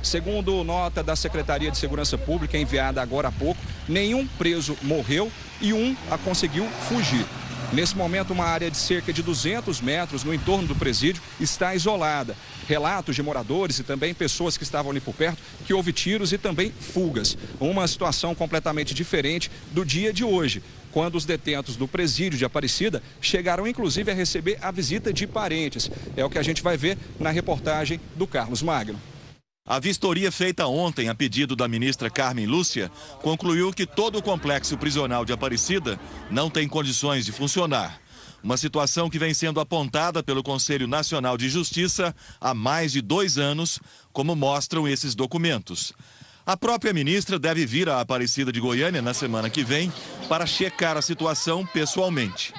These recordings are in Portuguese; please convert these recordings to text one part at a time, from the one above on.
Segundo nota da Secretaria de Segurança Pública enviada agora há pouco, nenhum preso morreu e um conseguiu fugir. Nesse momento, uma área de cerca de 200 metros no entorno do presídio está isolada. Relatos de moradores e também pessoas que estavam ali por perto que houve tiros e também fugas. Uma situação completamente diferente do dia de hoje, quando os detentos do presídio de Aparecida chegaram inclusive a receber a visita de parentes. É o que a gente vai ver na reportagem do Carlos Magno. A vistoria feita ontem a pedido da ministra Carmen Lúcia concluiu que todo o complexo prisional de Aparecida não tem condições de funcionar. Uma situação que vem sendo apontada pelo Conselho Nacional de Justiça há mais de 2 anos, como mostram esses documentos. A própria ministra deve vir à Aparecida de Goiânia na semana que vem para checar a situação pessoalmente.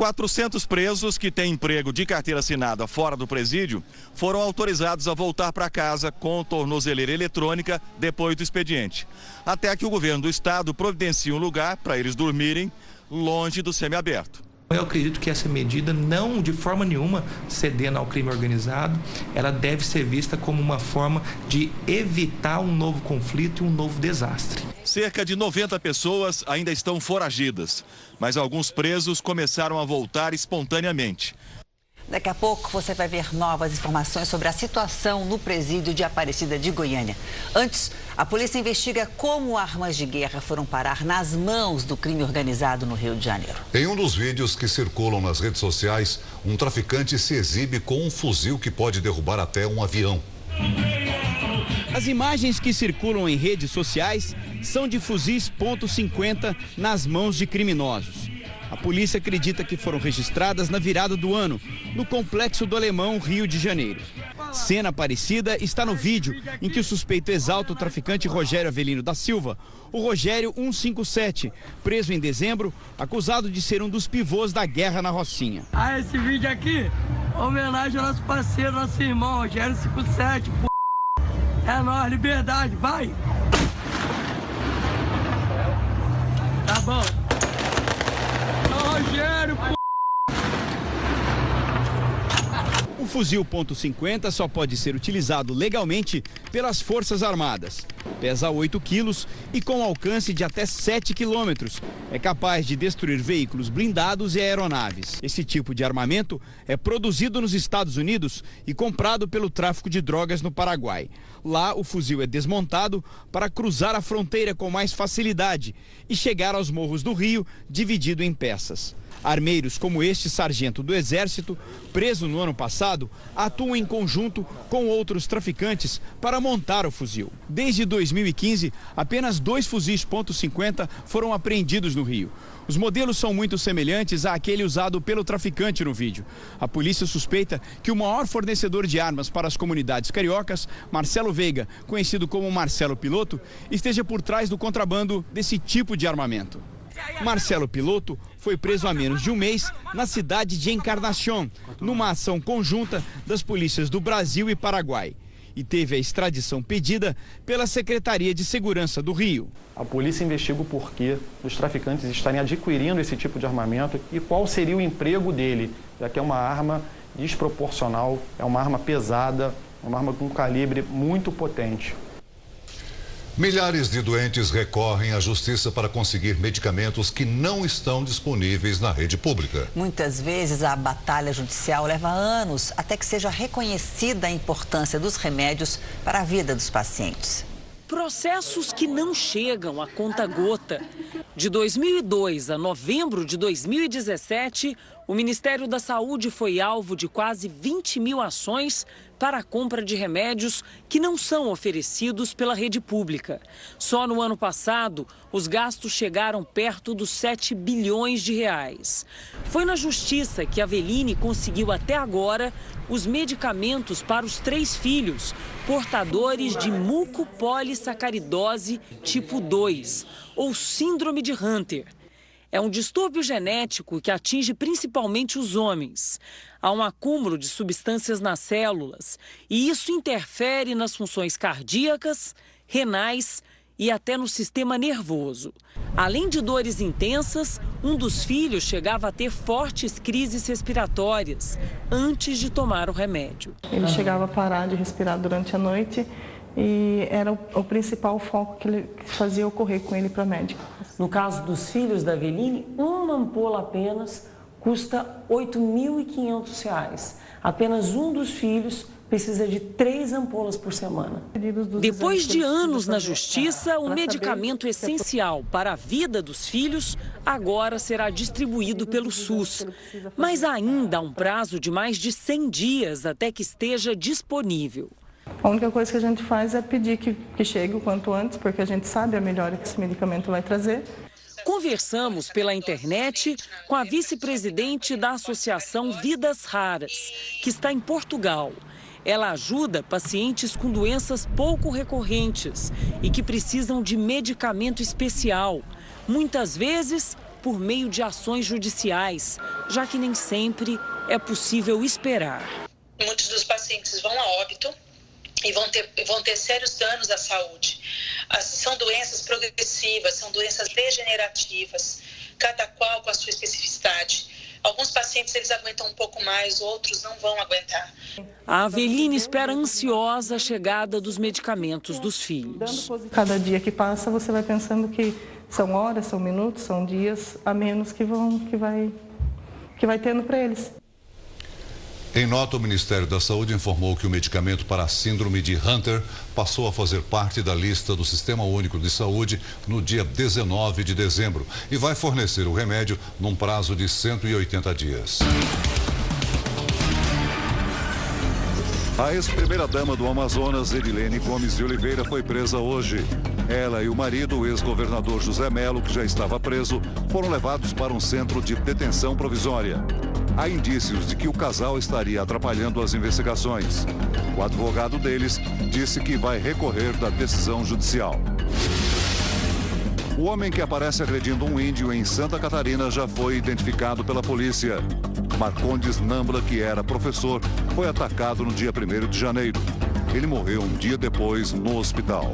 400 presos que têm emprego de carteira assinada fora do presídio foram autorizados a voltar para casa com tornozeleira eletrônica depois do expediente, até que o governo do estado providencie um lugar para eles dormirem longe do semiaberto. Eu acredito que essa medida não, de forma nenhuma, cedendo ao crime organizado, ela deve ser vista como uma forma de evitar um novo conflito e um novo desastre. Cerca de 90 pessoas ainda estão foragidas, mas alguns presos começaram a voltar espontaneamente. Daqui a pouco você vai ver novas informações sobre a situação no presídio de Aparecida de Goiânia. Antes, a polícia investiga como armas de guerra foram parar nas mãos do crime organizado no Rio de Janeiro. Em um dos vídeos que circulam nas redes sociais, um traficante se exibe com um fuzil que pode derrubar até um avião. As imagens que circulam em redes sociais são de fuzis .50 nas mãos de criminosos. A polícia acredita que foram registradas na virada do ano, no Complexo do Alemão, Rio de Janeiro. Cena parecida está no vídeo em que o suspeito exalta o traficante Rogério Avelino da Silva, o Rogério 157, preso em dezembro, acusado de ser um dos pivôs da guerra na Rocinha. Esse vídeo aqui, homenagem ao nosso parceiro, nosso irmão, Rogério 157, é nóis, liberdade, vai! Tá bom. Rogério, O fuzil .50 só pode ser utilizado legalmente pelas Forças Armadas. Pesa 8 quilos e com alcance de até 7 quilômetros. É capaz de destruir veículos blindados e aeronaves. Esse tipo de armamento é produzido nos Estados Unidos e comprado pelo tráfico de drogas no Paraguai. Lá, o fuzil é desmontado para cruzar a fronteira com mais facilidade e chegar aos morros do Rio dividido em peças. Armeiros como este sargento do Exército, preso no ano passado, atuam em conjunto com outros traficantes para montar o fuzil. Desde 2015, apenas 2 fuzis .50 foram apreendidos no Rio. Os modelos são muito semelhantes àquele usado pelo traficante no vídeo. A polícia suspeita que o maior fornecedor de armas para as comunidades cariocas, Marcelo Veiga, conhecido como Marcelo Piloto, esteja por trás do contrabando desse tipo de armamento. Marcelo Piloto foi preso há menos de um mês na cidade de Encarnación, numa ação conjunta das polícias do Brasil e Paraguai. E teve a extradição pedida pela Secretaria de Segurança do Rio. A polícia investiga o porquê dos traficantes estarem adquirindo esse tipo de armamento e qual seria o emprego dele, já que é uma arma desproporcional, é uma arma pesada, uma arma com calibre muito potente. Milhares de doentes recorrem à justiça para conseguir medicamentos que não estão disponíveis na rede pública. Muitas vezes a batalha judicial leva anos até que seja reconhecida a importância dos remédios para a vida dos pacientes. Processos que não chegam a conta-gota. De 2002 a novembro de 2017, o Ministério da Saúde foi alvo de quase 20 mil ações para a compra de remédios que não são oferecidos pela rede pública. Só no ano passado, os gastos chegaram perto dos 7 bilhões de reais. Foi na Justiça que a Avelini conseguiu até agora os medicamentos para os 3 filhos, portadores de mucopolissacaridose tipo 2, ou síndrome de Hunter. É um distúrbio genético que atinge principalmente os homens. Há um acúmulo de substâncias nas células e isso interfere nas funções cardíacas, renais e até no sistema nervoso. Além de dores intensas, um dos filhos chegava a ter fortes crises respiratórias antes de tomar o remédio. Ele chegava a parar de respirar durante a noite e era o principal foco que ele fazia ocorrer com ele para médico. No caso dos filhos da Aveline, uma ampola apenas custa R$ 8.500. Apenas um dos filhos precisa de 3 ampolas por semana. Depois de anos na justiça, o medicamento essencial para a vida dos filhos agora será distribuído pelo SUS. Mas ainda há um prazo de mais de 100 dias até que esteja disponível. A única coisa que a gente faz é pedir que chegue o quanto antes, porque a gente sabe a melhora que esse medicamento vai trazer. Conversamos pela internet com a vice-presidente da Associação Vidas Raras, que está em Portugal. Ela ajuda pacientes com doenças pouco recorrentes e que precisam de medicamento especial, muitas vezes por meio de ações judiciais, já que nem sempre é possível esperar. Muitos dos pacientes vão a óbito e vão ter sérios danos à saúde. São doenças progressivas, são doenças degenerativas, cada qual com a sua especificidade. Alguns pacientes eles aguentam um pouco mais, outros não vão aguentar. A Aveline espera ansiosa a chegada dos medicamentos dos filhos. Cada dia que passa, você vai pensando que são horas, são minutos, são dias a menos que vai tendo para eles. Em nota, o Ministério da Saúde informou que o medicamento para a síndrome de Hunter passou a fazer parte da lista do Sistema Único de Saúde no dia 19 de dezembro e vai fornecer o remédio num prazo de 180 dias. A ex-primeira-dama do Amazonas, Edilene Gomes de Oliveira, foi presa hoje. Ela e o marido, o ex-governador José Melo, que já estava preso, foram levados para um centro de detenção provisória. Há indícios de que o casal estaria atrapalhando as investigações. O advogado deles disse que vai recorrer da decisão judicial. O homem que aparece agredindo um índio em Santa Catarina já foi identificado pela polícia. Marcondes Nambla, que era professor, foi atacado no dia 1º de janeiro. Ele morreu um dia depois no hospital.